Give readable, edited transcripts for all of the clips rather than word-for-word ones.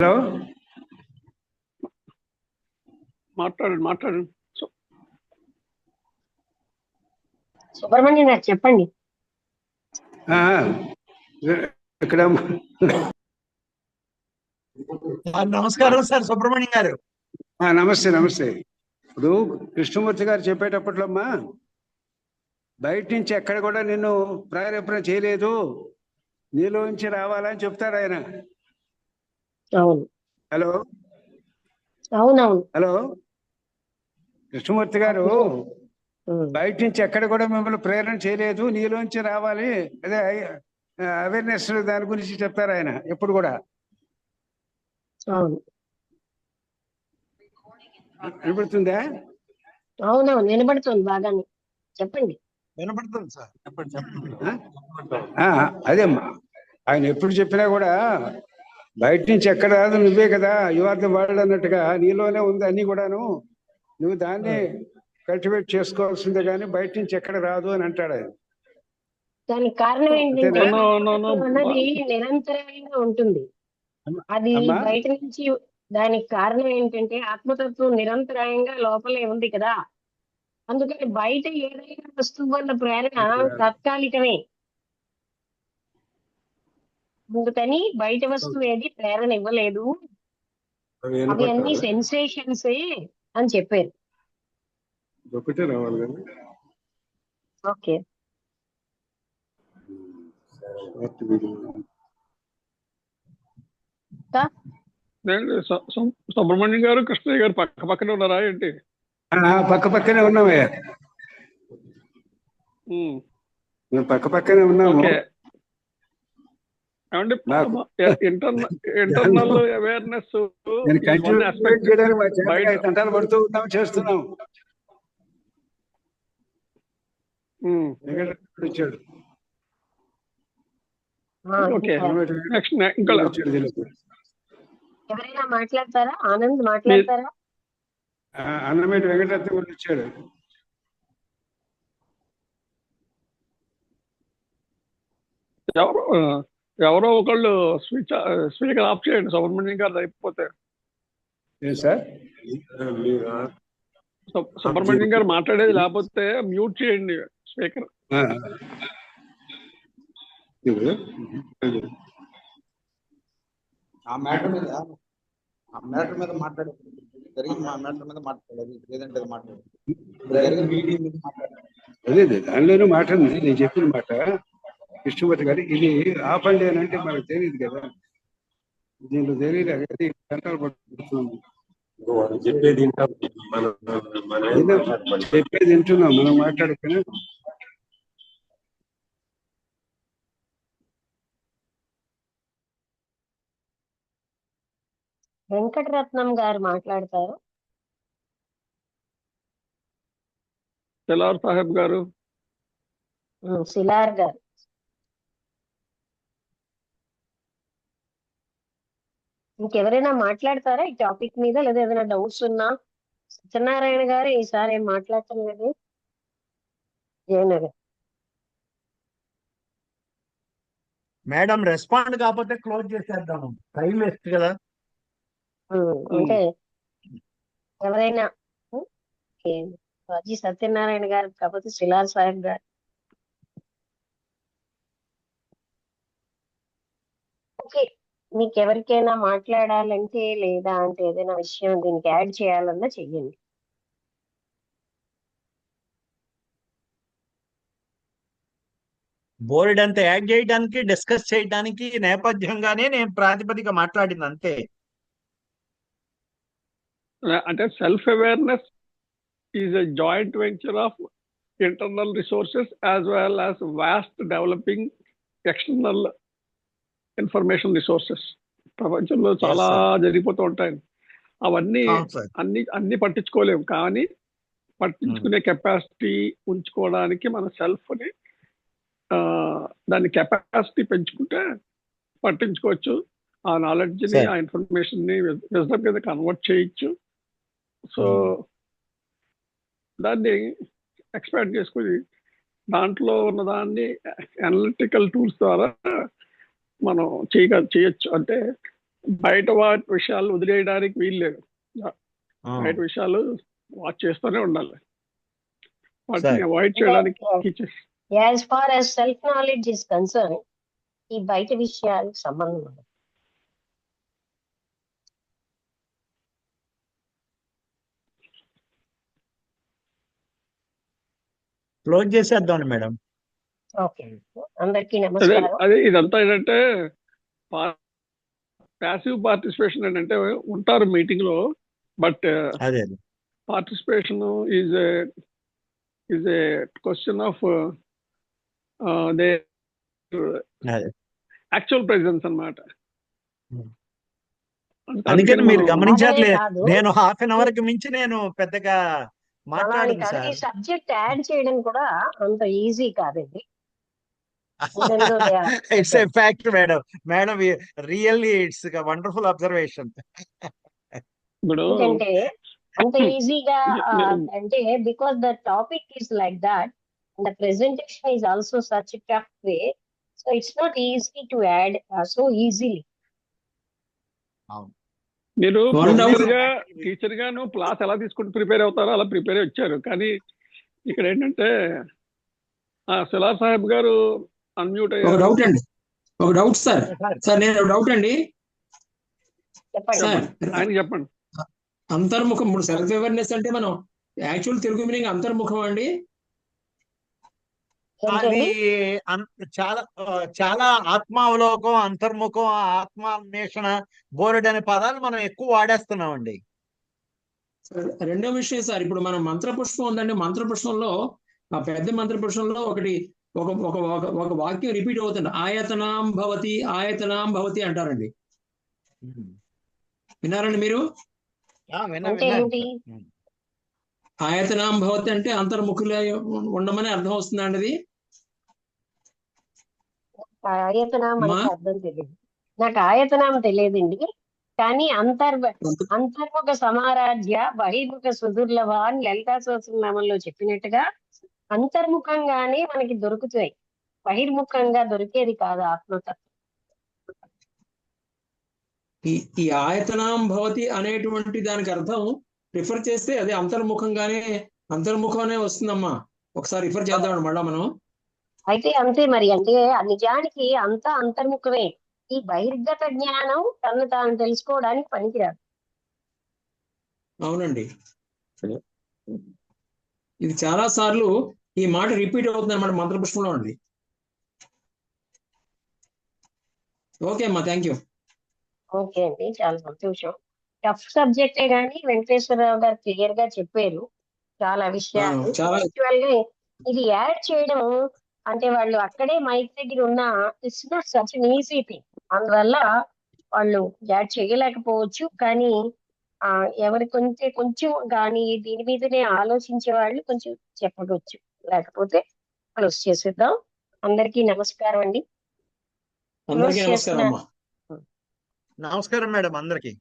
Hello, మాట్లాడండి. సుబ్రహ్మణ్యం గారు చెప్పండి. ఇక్కడ నమస్కారం సార్ సుబ్రహ్మణ్యం గారు. నమస్తే. ఇప్పుడు కృష్ణమూర్తి గారు చెప్పేటప్పట్లో అమ్మా, బయట నుంచి ఎక్కడ కూడా నిన్ను ప్రేరేపణ చేయలేదు, నీలోంచి రావాలని చెప్తాడు ఆయన. అవును, హలో అవునవును. హలో కృష్ణమూర్తి గారు బయట నుంచి ఎక్కడ కూడా మిమ్మల్ని ప్రేరణ చేయలేదు, నీలోంచి రావాలి, అదే అవేర్నెస్ దాని గురించి చెప్తారు ఆయన ఎప్పుడు కూడా. అవును, వినపడుతుందా? అవునవును, వినబడుతుంది బాగానే. చెప్పండి. వినపడుతుంది సార్, చెప్పండి. అదేమ్మా, ఆయన ఎప్పుడు చెప్పినా కూడా బయట నుంచి ఎక్కడ రాదు, నువ్వే కదా, యు ఆర్ ది వరల్డ్ అన్నట్టుగా నీలోనే ఉంది అన్ని కూడాను, నువ్వు దాన్ని కల్టివేట్ చేసుకోవాల్సిందే కానీ బయట నుంచి ఎక్కడ రాదు అని అంటాడు ఆయన. దానికి కారణం ఏంటంటే అన్నది నిరంతరంగా ఉంటుంది. అది బయట నుంచి దానికి కారణం ఏంటంటే ఆత్మతత్వం నిరంతరాయంగా లోపలే ఉంది కదా. అందుకని బయట ఏదైనా వస్తువు వల్ల ప్రేరణ తాత్కాలికమే. అందుకని బయట వస్తువు ఏది ప్రేరణ ఇవ్వలేదు, అవి అన్ని సెన్సేషన్సే అని చెప్పారు. ఒకటే రావాలి కదా. ఓకే, సుబ్రహ్మణ్యం గారు కృష్ణయ్య గారు పక్క పక్కనే ఉన్నారా ఏంటి? పక్క పక్కనే ఉన్నామయ్యా, మేము పక్క పక్కనే ఉన్నాము. ఇంటర్నల్ అవేర్నెస్ తంటాలు పడుతూ ఉన్నాము, చేస్తున్నాము. వచ్చాడు. ఎవరైనా మాట్లాడతారా? ఆనంద్ మాట్లాడతారా? అన్నమేటి వెంకటరత్న కూడా వచ్చాడు. ఎవరో ఒకళ్ళు స్పీకర్ ఆఫ్ చేయండి సుబ్రహ్మణ్యం గారు అయిపోతే. సార్ సుబ్రహ్మణ్యం గారు మాట్లాడేది లేకపోతే మ్యూట్ చేయండి స్పీకర్. ఆ మ్యాటర్ మీద మాట్లాడేది లేదంటే అదే దానిలోనే మాట ఉంది. నేను చెప్పిన మాట కృష్ణమూర్తి గారు, ఇది ఆపండి అని అంటే మనకు తెలియదు కదా, దీంట్లో తెలియదు. అది గంటలు పడుతుంది. చెప్పేది వింటున్నాం, మనం మాట్లాడుకున్నా. వెంకటరత్నం గారు మాట్లాడతారు. సిలార్ సాహెబ్ గారు, సిలార్ గారు. ఇంకెవరైనా మాట్లాడతారా ఈ టాపిక్ మీద? లేదా ఏదైనా డౌట్స్ ఉన్నా? సత్యనారాయణ గారు ఈసారి ఏం మాట్లాడటం లేదు. జయనగర్ మేడం రెస్పాండ్ కాకపోతే క్లోజ్ చేసేద్దాము, టైం వేస్ట్ కదా. అంటే ఎవరైనా అజీ సత్యనారాయణ గారు కాకపోతే సిలార్ సాహెబ్ గారు. ఓకే, మీకు ఎవరికైనా మాట్లాడాలంటే లేదా అంటే ఏదైనా విషయం దీనికి యాడ్ చేయాలన్నా చెయ్యండి. బోర్డ్ అంతా యాడ్ చేయడానికి, డిస్కస్ చేయడానికి నేపథ్యంగానే నేను ప్రాతిపదిక మాట్లాడింది అంతే. అంటే self awareness is a joint venture of internal resources as well as vast developing external information resources. ప్రపంచంలో చాలా జరిగిపోతూ ఉంటాయి. అవన్నీ అన్ని పట్టించుకోలేము, కానీ పట్టించుకునే కెపాసిటీ ఉంచుకోవడానికి మన సెల్ఫ్ని దాని కెపాసిటీ పెంచుకుంటే పట్టించుకోవచ్చు. ఆ నాలెడ్జ్ని, ఆ ఇన్ఫర్మేషన్ని విజ్డమ్ కింద కన్వర్ట్ చేయొచ్చు. సో దాన్ని ఎక్స్పాండ్ చేసుకుని దాంట్లో ఉన్నదాన్ని అనలిటికల్ టూల్స్ ద్వారా మనం చేయొచ్చు. అంటే బయట వాటి విషయాలు వదిలేయడానికి వీలు లేదు. బయట విషయాలు వాచ్ చేస్తూనే ఉండాలి, వాటిని అవాయిడ్ చేయడానికి teachers. As far as self knowledge is concern, ఈ బయట విషయాలకు సంబంధం ఉండదు. క్లోజ్ చేసేద్దాం మేడం. ఓకే, అందరికీ నమస్కారం. అదే ఇదంతా ఏంటంటే ప్యాసివ్ పార్టిసిపేషన్ ఏంటంటే ఉంటారు మీటింగ్ లో, but participation is a question of they actual presence అన్నమాట. అందుకని మీరు గమనించారులే, నేను హాఫ్ అన్ అవర్ కి మించి నేను పెద్దగా మాట్లాడను సార్. సబ్జెక్ట్ యాడ్ చేయడం కూడా అంత ఈజీ కాదండి. It's a fact madam. Madam really it's wonderful observation. ఎందుకంటే అంత ఈజీగా అంటే because the topic is like that, the presentation is also such tough way, so it's not easy to add so easily. మీరు teacher గాను class ఎలా తీసుకుంటూ prepare అవుతారో అలా ప్రిపేర్ వచ్చారు, కానీ ఇక్కడ ఏంటంటే సలార్ సాహెబ్ గారు అన్మ్యూట్ అయ్యారు. ఒక డౌట్ సార్. నేను డౌట్ అండి సార్, ఆయన చెప్పండి. అంతర్ముఖం, ఇప్పుడు సెల్ఫ్ అవేర్నెస్ అంటే మనం యాక్చువల్ తెలుగు మీనింగ్ అంతర్ముఖం అండి. అది చాలా చాలా ఆత్మావలోకం, అంతర్ముఖం, ఆత్మాన్వేషణ, బోర్డు అనే పదాలు మనం ఎక్కువ వాడేస్తున్నామండి. రెండో విషయం సార్, ఇప్పుడు మనం మంత్రపుష్పం ఉందండి, మంత్రపుష్పంలో ఆ పెద్ద మంత్రపుష్పంలో ఒకటి ఒక వాక్యం రిపీట్ అవుతుంది, ఆయతనాం భవతి, ఆయతనాం భవతి అంటారండి. విన్నారండి మీరు? ఆయతనాం భవతి అంటే అంతర్ముఖులే ఉండమని అర్థం వస్తుందండి. అది ఆయతనాం అంటే అర్థం తెలియదు నాకు, ఆయతనాం తెలియదండి. కానీ అంతర్ముఖ సమారాధ్య బహిర్ముఖ సుదుర్లభ అని లలితా సహస్రనామంలో చెప్పినట్టుగా అంతర్ముఖంగానే మనకి దొరుకుతాయి, బహిర్ముఖంగా దొరికేది కాదు ఆత్మతత్వం. ఈ ఆయతనాం భవతి అనేటువంటి దానికి అర్థం రిఫర్ చేస్తే అది అంతర్ముఖంగానే వస్తుందమ్మా. ఒకసారి రిఫర్ చేద్దాం మళ్ళా మనం. అయితే అంతే మరి, అంటే నిజానికి అంతా అంతర్ముఖమే. ఈ బహిర్గత జ్ఞానం తను తాను తెలుసుకోవడానికి పనికిరాదు. అవునండి, ఇది చాలా సార్లు ఈ మాట రిపీట్ అవుతుంది అన్నమాట మంత్రపుష్పంలో ఉంది. ఓకే అమ్మా, థ్యాంక్ యూ. ఓకే అండి, చాలా సంతోషం. టఫ్ సబ్జెక్టే కానీ వెంకటేశ్వరరావు గారు క్లియర్ గా చెప్పారు చాలా విషయాలు. యాక్చువల్ గా ఇది యాడ్ చేయడం అంటే వాళ్ళు అక్కడే మైక్ దగ్గర ఉన్న it's not such an easy thing. అందువల్ల వాళ్ళు యాడ్ చేయలేకపోవచ్చు, కానీ ఎవరి కొంచెం కానీ దీని మీదనే ఆలోచించే వాళ్ళు కొంచెం చెప్పవచ్చు. లేకపోతే క్లోజ్ చేసేద్దాం. అందరికీ నమస్కారం అండి. నమస్కారం మేడం అందరికి.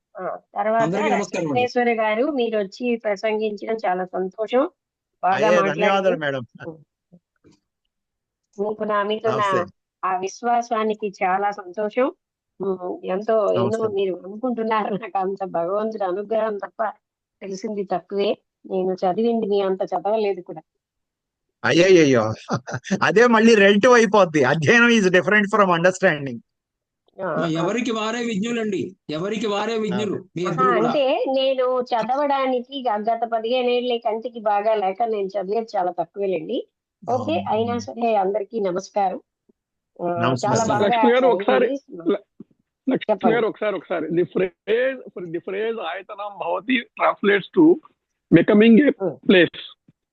తర్వాత వెంకటేశ్వర గారు మీరు వచ్చి ప్రసంగించడం చాలా సంతోషం, బాగా ధన్యవాదాలు మేడం. మీకు నా మీద ఆ విశ్వాసానికి చాలా సంతోషం. ఎన్నో మీరు అనుకుంటున్నారు, నాకు అంత భగవంతుడి అనుగ్రహం తప్ప తెలిసింది తక్కువే. నేను చదివింది మీ అంత చదవలేదు కూడా. అయ్యో, అదే మళ్ళీ రిలేటివ్ అయిపోద్ది. అధ్యయనం ఈజ్ డిఫరెంట్ ఫ్రమ్ అండర్స్టాండింగ్. ఎవరికి వారే విజ్ఞులండి, ఎవరికి వారే విజ్ఞులు. అంటే నేను చదవడానికి గత 15 ఏళ్ళ కంటికి బాగా లేక నేను చదివేది చాలా తక్కువేలండి. ఓకే, అయినా సరే అందరికీ నమస్కారం. చాలా బాగా ఒకసారి the phrase ఆయతనం Bhavati translates to becoming a place.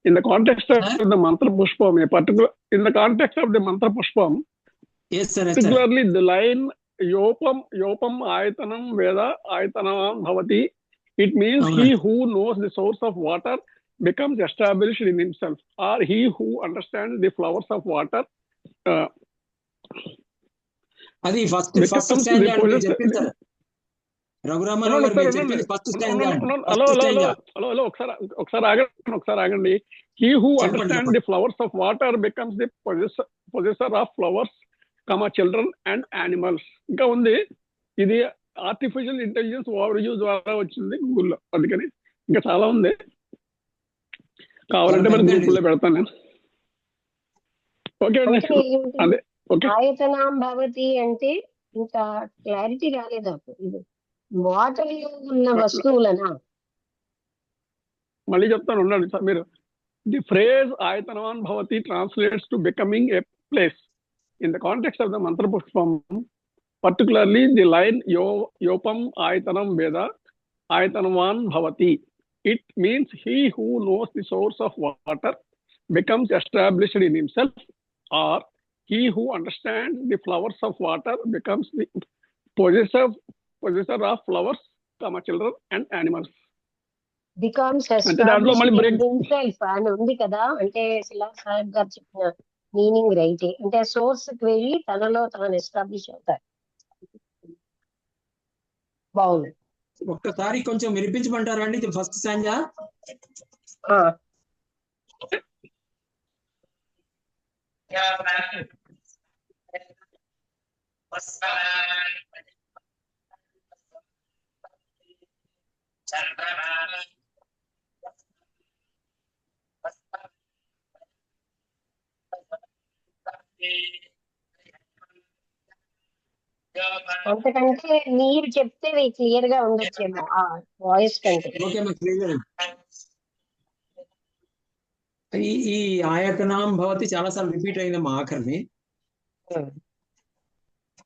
In the context of the mantra pushpam, in the context of the mantra pushpam, yes, sir, particularly the line yopam ayatanam veda ayatanam bhavati, it means he who knows the source of water becomes established in himself, or he who understands the flowers of water adi first standard చెప్పింది రఘురామరావు గారు చెప్పింది first standard. Hello ఒకసారి ఆగండి. He who understands the flowers of water becomes the possessor of flowers, children and animals. ఇంకా ఉంది, ఇది artificial intelligence over use ద్వారా వచ్చింది గూగుల్లో. అందుకని ఇంకా చాలా ఉంది, కావాలంటే మరి గ్రూపుల్లో పెడతాను నేను. ఓకే అండి, అదే ఓకే. ఆయతనాం భవతి అంటే ఇంకా క్లారిటీ రాలేదు నాకు. ఇది వాటర్ లో ఉన్న వస్తువులనా? మళ్ళీ చెప్తాను, ఉండండి సార్ మీరు. The phrase ఆయతనవాన్ Bhavati translates to becoming a place. In the context of the మంత్ర పుష్పం, particularly the line yopam ayatanam veda ayatanvan bhavati, it means he who knows the source of water becomes established in himself, or he who understands the flowers of water becomes the possessor of flowers, children and animals. Becomes అంటే దాంట్లో మళ్ళీ break himself అని ఉంది కదా. అంటే శిలా సాహెబ్ గారు చెప్పిన మీనింగ్ రైటే. అంటే సోర్స్ కి వెళ్ళి తనలో తాను ఎస్టాబ్లిష్ అవుతారు. బాగుంది. ఒక్కసారి కొంచెం వినిపించమంటారా అండి ఫస్ట్ సంజా? అంతకంటే మీరు చెప్తే క్లియర్ గా ఉండొచ్చేమో ఆ వాయిస్ కంటే. ఈ ఆయతనాం భవతి చాలా సార్లు రిపీట్ అయిందమ్మా ఆఖరిని.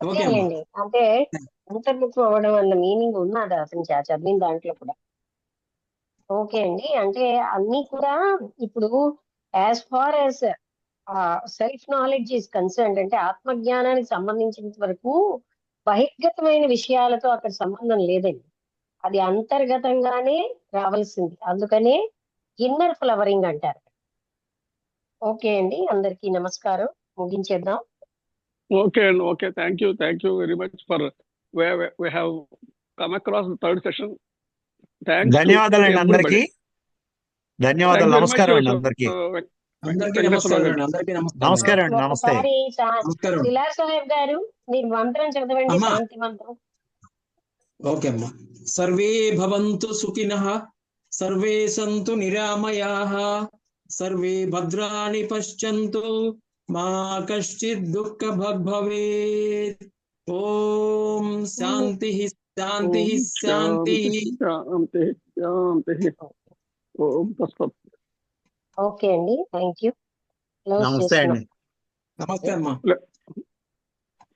ఓకేనండి, అంటే అంతర్ముఖం అవ్వడం అన్న మీనింగ్ ఉన్నది అతను చదివిన దాంట్లో కూడా. ఓకే అండి, అంటే అన్ని కూడా ఇప్పుడు as far as self knowledge is concerned, అంటే ఆత్మజ్ఞానానికి సంబంధించినంత వరకు బహిర్గతమైన విషయాలతో అక్కడ సంబంధం లేదండి. అది అంతర్గతంగానే రావాల్సింది. అందుకనే ఇన్నర్ ఫ్లవరింగ్ అంటారు. ఓకే అండి, అందరికీ నమస్కారం, ముగించేద్దాం. ఓకే అండి, okay. Thank you very much for we have come across the third session. Thanks. ధన్యవాదాలండి అందరికీ. ధన్యవాదాలు. నమస్కారం అండి అందరికీ. నమస్కారం అండి. నమస్తే. శిలా సాహెబ్ గారు మీరు మంత్రం చదవండి, శాంతి మంత్రం. ఓకే అమ్మా. సర్వే భవంతు సుఖినః, సర్వే సంతు నిరామయాః, సర్వే భద్రాణి పశ్యంతు, మా కశ్చిత్ దుఃఖ భవేత్. ఓం శాంతి శాంతి శాంతి. ఓకే అండి, థ్యాంక్ యూ. నమస్తే అండి. నమస్తే అమ్మా.